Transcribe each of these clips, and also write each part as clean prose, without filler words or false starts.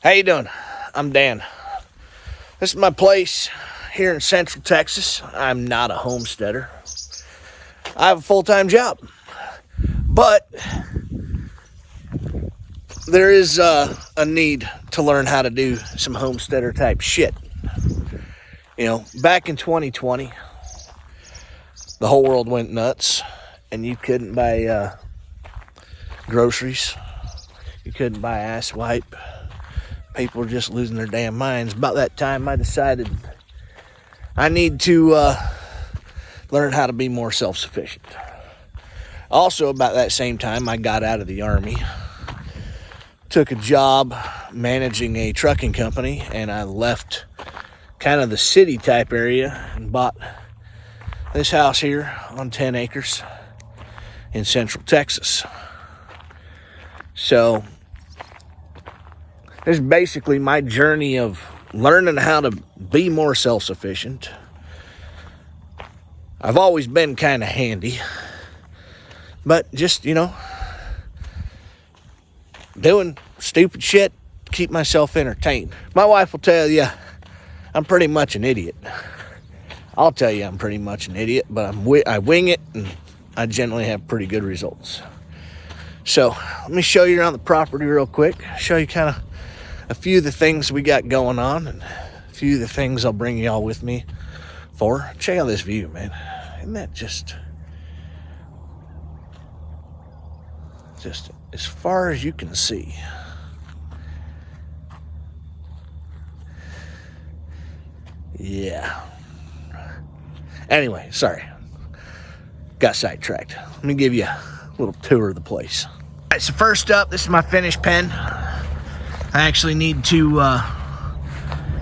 How you doing? I'm Dan. This is my place here in Central Texas. I'm not a homesteader. I have a full-time job. But there is a need to learn how to do some homesteader type shit. You know, back in 2020, the whole world went nuts and you couldn't buy groceries. You couldn't buy ass wipe. People were just losing their damn minds. About that time, I decided I need to learn how to be more self-sufficient. Also, about that same time, I got out of the Army, took a job managing a trucking company, and I left kind of the city type area and bought this house here on 10 acres in Central Texas. So this is basically my journey of learning how to be more self-sufficient. I've always been kind of handy, but just, doing stupid shit to keep myself entertained. My wife will tell you I'm pretty much an idiot. I'll tell you I'm pretty much an idiot, but I wing it, and I generally have pretty good results. So let me show you around the property real quick, show you kind of a few of the things we got going on, and a few of the things I'll bring y'all with me for. Check out this view, man. Isn't that just as far as you can see? Yeah. Anyway, sorry. Got sidetracked. Let me give you a little tour of the place. All right, so first up, this is my finished pen. I actually need to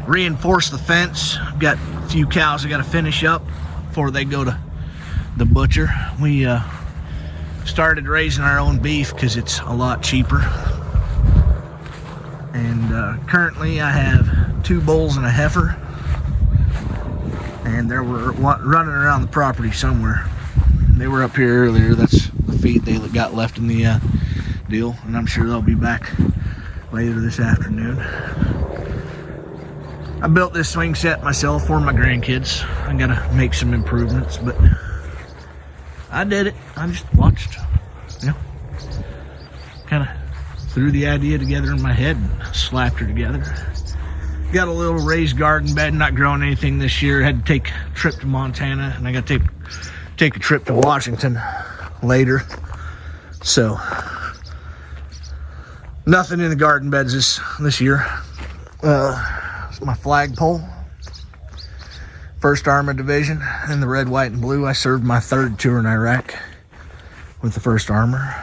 reinforce the fence. I've got a few cows I got to finish up before they go to the butcher. We started raising our own beef because it's a lot cheaper. And currently I have 2 bulls and a heifer. And they were running around the property somewhere. They were up here earlier. That's the feed they got left in the deal. And I'm sure they'll be back later this afternoon. I built this swing set myself for my grandkids. I gotta make some improvements, but I did it. I just watched, kind of threw the idea together in my head and slapped her together. Got a little raised garden bed, not growing anything this year. Had to take a trip to Montana, and I got to take a trip to Washington later. So nothing in the garden beds this year. It's my flagpole. 1st Armored Division in the red, white, and blue. I served my 3rd tour in Iraq with the 1st Armor.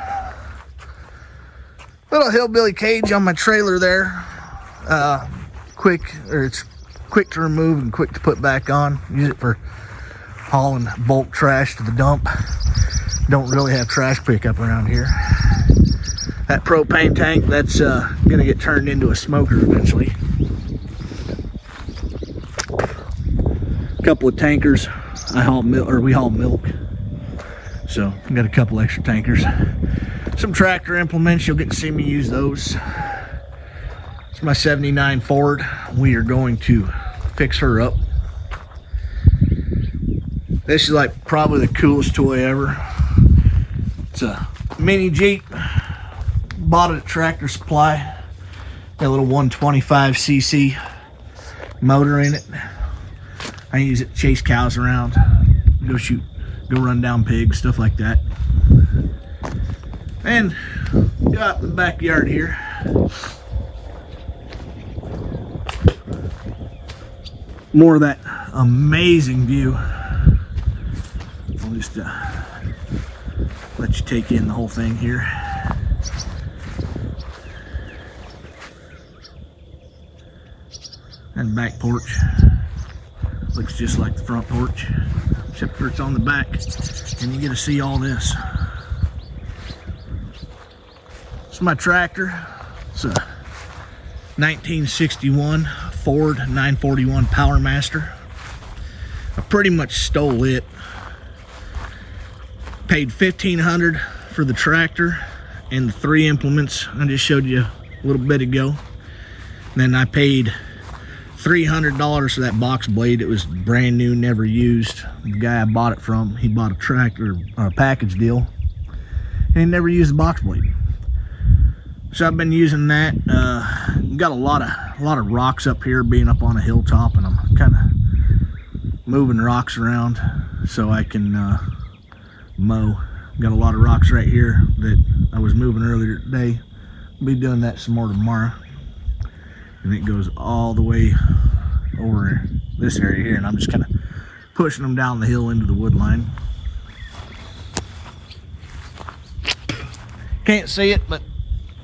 Little hillbilly cage on my trailer there. It's quick to remove and quick to put back on. Use it for hauling bulk trash to the dump. Don't really have trash pickup around here. That propane tank, that's gonna get turned into a smoker eventually. A couple of tankers. We haul milk. So I've got a couple extra tankers. Some tractor implements, you'll get to see me use those. It's my 79 Ford. We are going to fix her up. This is like probably the coolest toy ever. It's a mini Jeep. Bought it at Tractor Supply. Got a little 125cc motor in it. I use it to chase cows around, go run down pigs, stuff like that. And go out in the backyard here. More of that amazing view. I'll just let you take in the whole thing here. And back porch. Looks just like the front porch, except for it's on the back, and you get to see all this. It's my tractor. It's a 1961 Ford 941 Power Master. I pretty much stole it. Paid $1,500 for the tractor and the 3 implements I just showed you a little bit ago. Then I paid $300 for that box blade. It was brand new, never used. The guy I bought it from, he bought a tractor or a package deal, and he never used the box blade. So I've been using that. Got a lot of rocks up here, being up on a hilltop, and I'm kind of moving rocks around so I can mow. Got a lot of rocks right here that I was moving earlier today. I'll be doing that some more tomorrow. And it goes all the way over this area here, and I'm just kind of pushing them down the hill into the wood line. Can't see it, but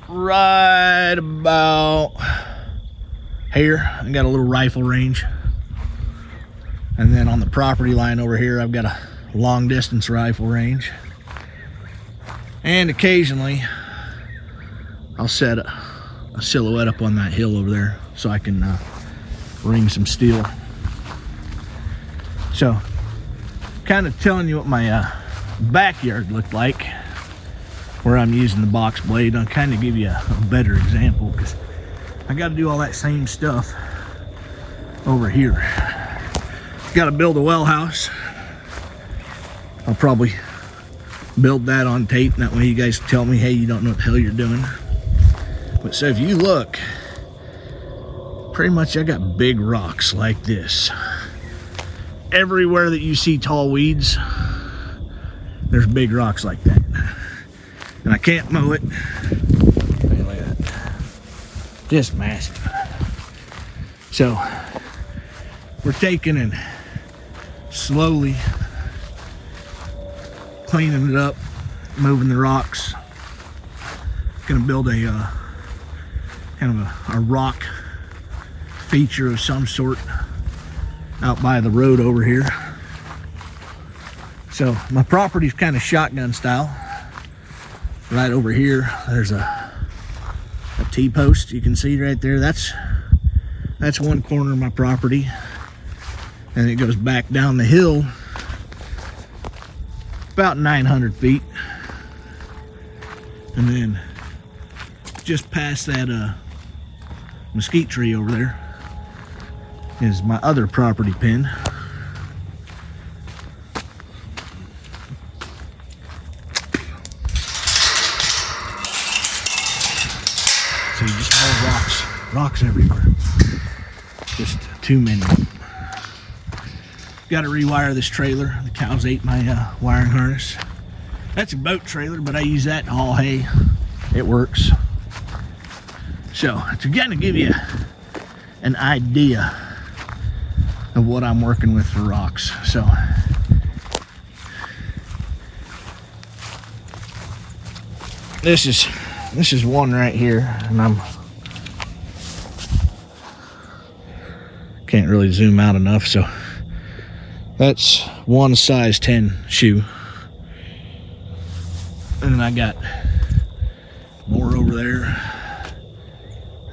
right about here I got a little rifle range, and then on the property line over here I've got a long distance rifle range, and occasionally I'll set a silhouette up on that hill over there so I can ring some steel. So kind of telling you what my backyard looked like where I'm using the box blade. I'll kind of give you a better example, because I got to do all that same stuff over here. Got to build a well house. I'll probably build that on tape, and that way you guys can tell me, hey, you don't know what the hell you're doing. But so if you look, pretty much I got big rocks like this. Everywhere that you see tall weeds, there's big rocks like that. And I can't mow it. Look at that. Just massive. So we're taking and slowly cleaning it up, moving the rocks. Gonna build a kind of a rock feature of some sort out by the road over here. So my property's kind of shotgun style. Right over here there's a T-post you can see right there. That's one corner of my property, and it goes back down the hill about 900 feet, and then just past that mesquite tree over there is my other property pin. So just all rocks everywhere. Just too many. Got to rewire this trailer. The cows ate my wiring harness. That's a boat trailer, but I use that to haul hay. It works. So to kind of give you an idea of what I'm working with for rocks. So this is one right here, and I'm can't really zoom out enough, so that's one size 10 shoe. And then I got more over there,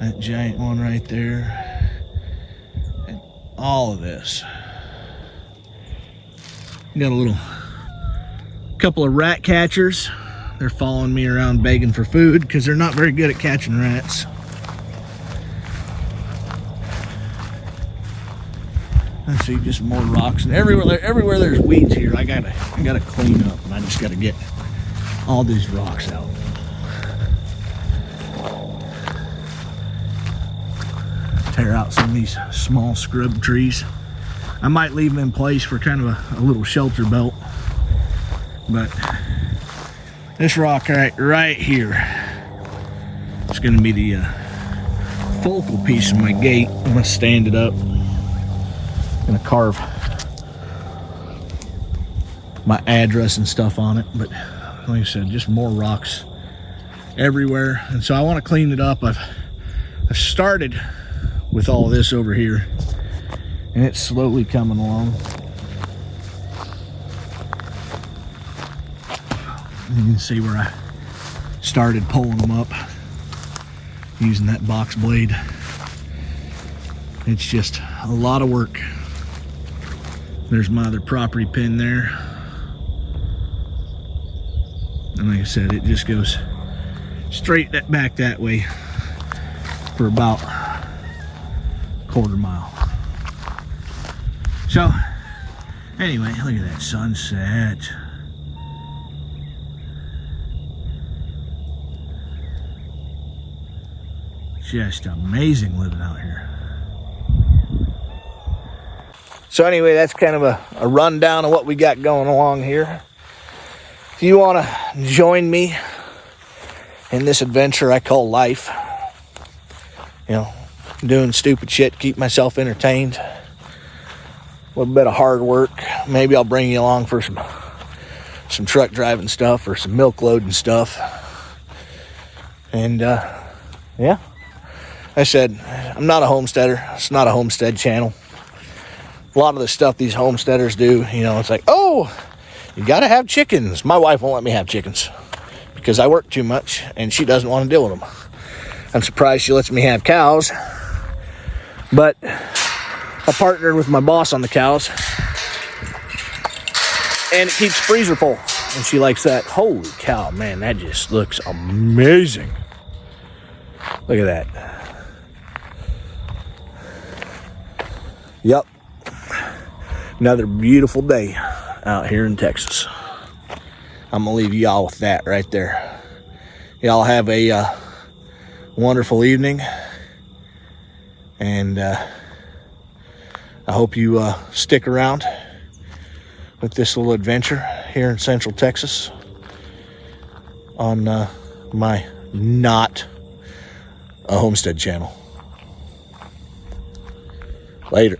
that giant one right there, and all of this. Got a couple of rat catchers. They're following me around begging for food because they're not very good at catching rats. Let's see, just more rocks, and everywhere there's weeds here, I gotta clean up, and I just gotta get all these rocks out. Tear out some of these small scrub trees. I might leave them in place for kind of a little shelter belt, but this rock right here is going to be the focal piece of my gate. I'm going to stand it up. I'm going to carve my address and stuff on it. But like I said, just more rocks everywhere. And so I want to clean it up. I've started with all this over here, and it's slowly coming along. You can see where I started pulling them up using that box blade. It's just a lot of work. There's my other property pin there. And like I said, it just goes straight back that way for about quarter mile. So, anyway, look at that sunset. Just amazing living out here. So anyway, that's kind of a rundown of what we got going along here. If you want to join me in this adventure I call life, you know, doing stupid shit to keep myself entertained, a little bit of hard work, maybe I'll bring you along for some truck driving stuff or some milk loading stuff. And yeah, I said, I'm not a homesteader. It's not a Homestead Channel. A lot of the stuff these homesteaders do, you know, it's like, oh, you gotta have chickens. My wife won't let me have chickens because I work too much and she doesn't want to deal with them. I'm surprised she lets me have cows, but I partnered with my boss on the cows and it keeps freezer full and she likes that. Holy cow, man, that just looks amazing. Look at that. Yep. Another beautiful day out here in Texas. I'm gonna leave y'all with that right there. Y'all have a wonderful evening, and I hope you stick around with this little adventure here in Central Texas on my not a Homestead channel. Later.